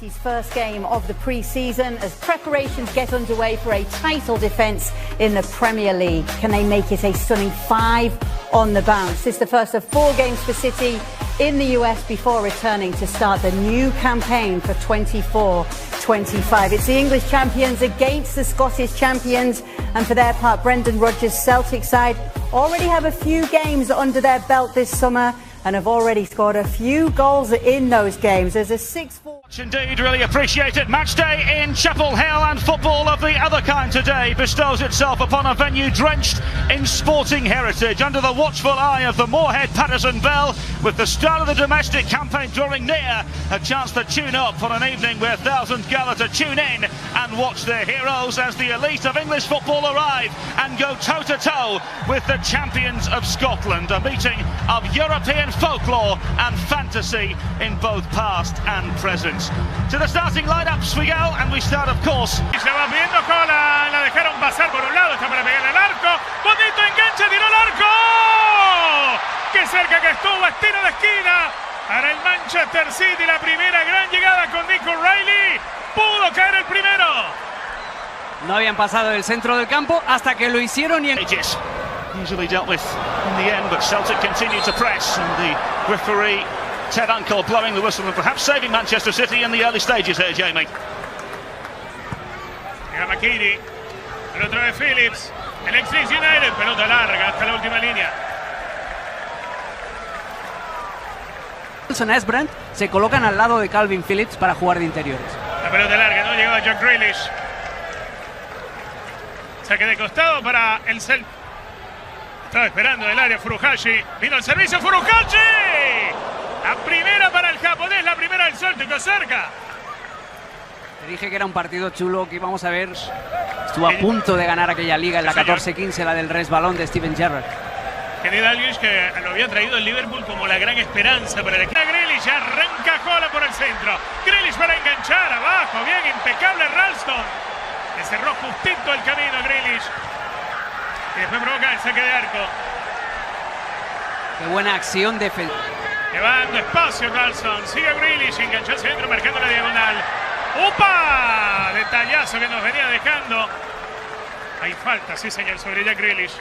City's first game of the pre-season as preparations get underway for a title defence in the Premier League. Can they make it a stunning 5 on the bounce? This is the first of 4 games for City in the US before returning to start the new campaign for 24-25. It's the English champions against the Scottish champions, and for their part, Brendan Rodgers' Celtic side already have a few games under their belt this summer and have already scored a few goals in those games. There's a 6-4. Indeed, really appreciate it. Match day in Chapel Hill, and football of the other kind today bestows itself upon a venue drenched in sporting heritage under the watchful eye of the Moorhead Patterson Bell, with the start of the domestic campaign drawing near. A chance to tune up on an evening where thousands gather to tune in and watch their heroes as the elite of English football arrive and go toe-to-toe with the champions of Scotland. A meeting of European folklore and fantasy in both past and present. To the starting lineups we go, and we start, of course. Se va pidiendo cola, la dejaron pasar por un lado, está para pegarle al arco. Bonito enganche, tiró al arco. Qué cerca que estuvo, estilo de esquina para el Manchester City. La primera gran llegada con Nick O'Reilly. Pudo caer el primero. No habían pasado el centro del campo hasta que lo hicieron y Usually dealt with in the end, but Celtic continued to press, and the referee Ted Uncle blowing the whistle and perhaps saving Manchester City in the early stages here, Jamie. Llega McKinney, pero otra vez Phillips, el ex-Leeds United, pelota larga hasta la última línea. Wilson y Brent se colocan al lado de Calvin Phillips para jugar de interiores. La pelota larga, no llegaba Jack Grealish. Saque de costado para el Celtic. Estaba esperando el área Furuhashi. Vino el servicio Furuhashi. La primera para el japonés, la primera del Celtic, cerca. Te dije que era un partido chulo, que íbamos a ver. Estuvo a punto de ganar aquella liga en la 14-15, la del resbalón de Steven Gerrard. Kenny Dalglish, que lo había traído el Liverpool como la gran esperanza para el equipo. Grealish arranca cola por el centro. Grealish para enganchar abajo, bien, impecable Ralston. Le cerró justito el camino a Grealish. Y después provoca el saque de arco. Qué buena acción defensiva. Llevando espacio Ralston, sigue Grealish, enganchó al centro, marcando la diagonal. ¡Upa! Detallazo que nos venía dejando. Hay falta, sí señor, sobre Jack Grealish.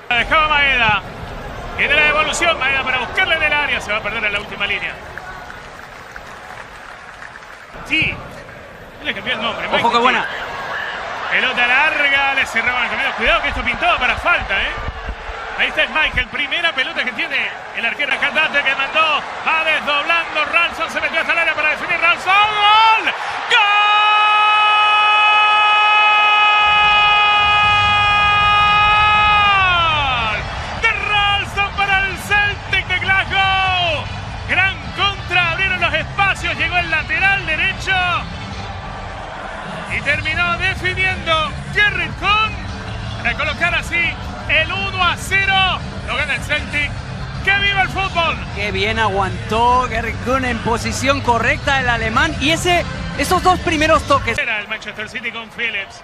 La dejaba Maeda. Viene la devolución, Maeda para buscarla en el área. Se va a perder en la última línea. Sí. Le cambió el nombre. Ojo, qué buena. Pelota larga, le cerraban el camino. Cuidado que esto pintaba para falta, ¿eh? Ahí está Michael, primera pelota que tiene el arquero Catate, que mandó, va desdoblando, Ralston se metió hasta el área para definir, Ralston, ¡gol! ¡Gol! De Ralston para el Celtic de Glasgow. Gran contra, abrieron los espacios, llegó el lateral derecho y terminó definiendo Gerrit Con para colocar así el 1-0, lo gana el Celtic. ¡Que viva el fútbol! Qué bien aguantó Gerrit Kuhn en posición correcta el alemán, y esos dos primeros toques. Era el Manchester City con Phillips.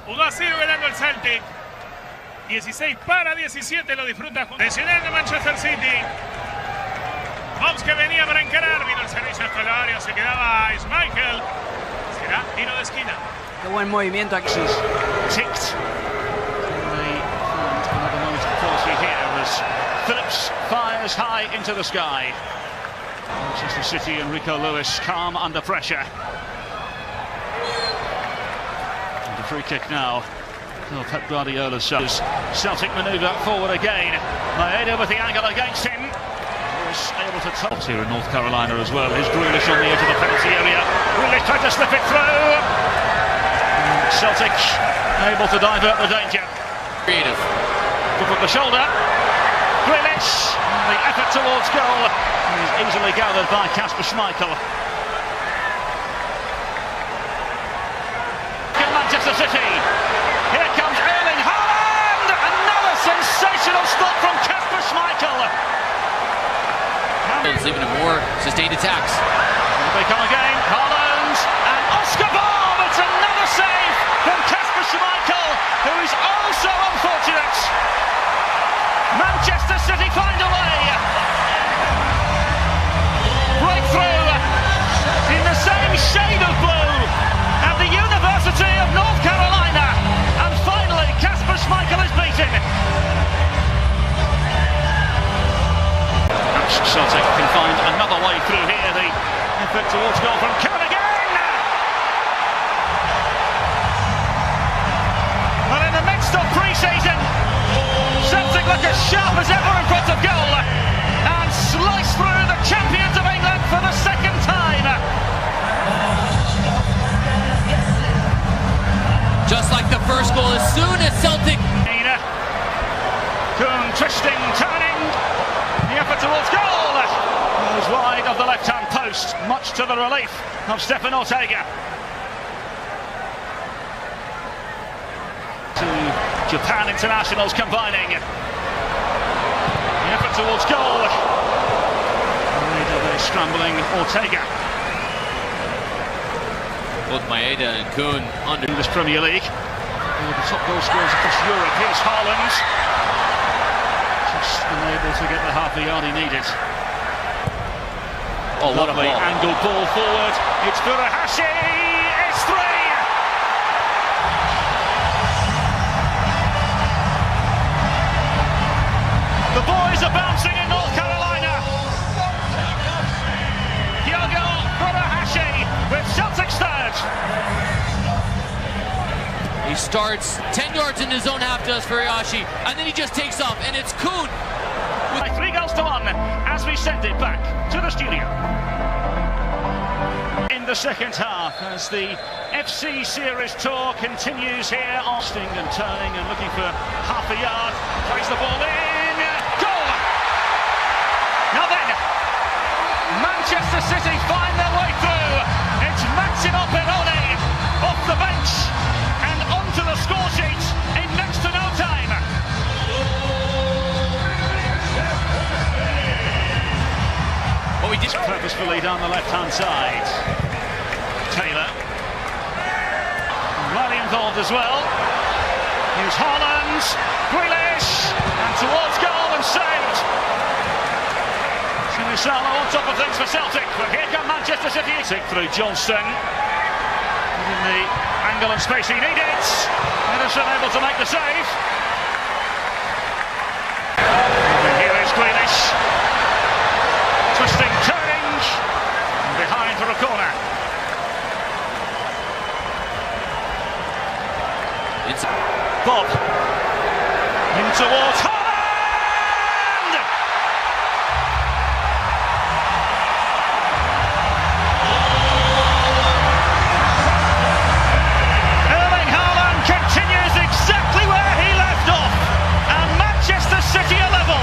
1-0 ganando el Celtic. 16-17 lo disfruta. Presionando Manchester City. Hobbs que venía para encarar, vino el servicio hasta el área, se quedaba Schmeichel. Será tiro de esquina. Qué buen movimiento aquí. Phillips fires high into the sky. Manchester City and Rico Lewis calm under pressure. And a free kick now. Oh, Pep Guardiola's shows. Celtic manoeuvre forward again. Maeda with the angle against him. Was able to top here in North Carolina as well. Here's Grealish on the edge of the penalty area. Grealish tried to slip it through. Celtic able to divert the danger. Creative. Good with the shoulder. Grealish, the effort towards goal is easily gathered by Kasper Schmeichel. Manchester City. Here comes Erling Haaland. Another sensational stop from Kasper Schmeichel. Even more sustained attacks. Here they come again. Haaland and Oscar Bob. It's another save from Kasper Schmeichel, who is also unfortunate. Manchester City find a way. Breakthrough. Celtic can find another way through here. The effort towards goal from Coon again. Well, in the midst of pre-season, Celtic look as sharp as ever in front of goal and slice through the champions of England for the second time. Just like the first goal, as soon as Celtic... Coon twisting, turning, the effort towards goal. Goes wide of the left-hand post, much to the relief of Stefan Ortega. Two Japan internationals combining. The effort towards goal. Maeda, they're scrambling Ortega. Both Maeda and Coon under English Premier League. One of the top goal scorers across Europe. Here's Haaland. Just unable to get the half a yard he needed. Oh, what a Lovely ball. angled ball forward. It's Furuhashi. It's 3. The boys are bouncing in North Carolina. Hyogo Furuhashi with Celtic's third. He starts 10 yards in his own half, does Furuhashi, and then he just takes off, and it's Coon. By 3-1 as we send it back to the studio. In the second half, as the FC Series tour continues here, Austin and turning and looking for half a yard, plays the ball in, goal! Now then, Manchester City find their way through. It's Massimo Perrone off the bench and onto the score sheet in next to no time. What we did Purposefully down the left-hand side. Taylor. Riley involved as well. Here's Haaland. Grealish. And towards goal and saved. Sinisalo on top of things for Celtic. But here come Manchester City. Through Johnston. In the angle and space he needed. Henderson able to make the save. And here is Grealish. Twisting, turning, and behind for a corner. It's Bob in towards Haaland! Erling Haaland continues exactly where he left off, and Manchester City are level.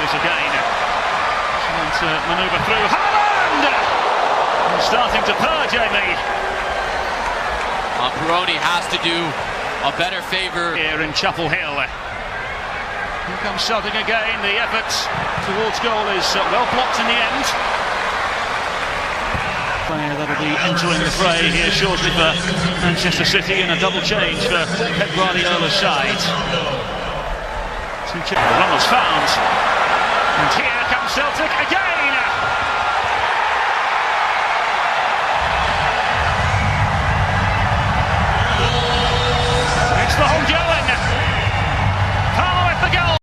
Again, trying to manoeuvre through Haaland! And starting to purr, Jamie. Perrone has to do a better favour Here in Chapel Hill. Here comes Celtic again. The effort towards goal is well blocked in the end. Player that'll be entering the fray here shortly for Manchester City in a double change for Pep Guardiola's side. The run was found.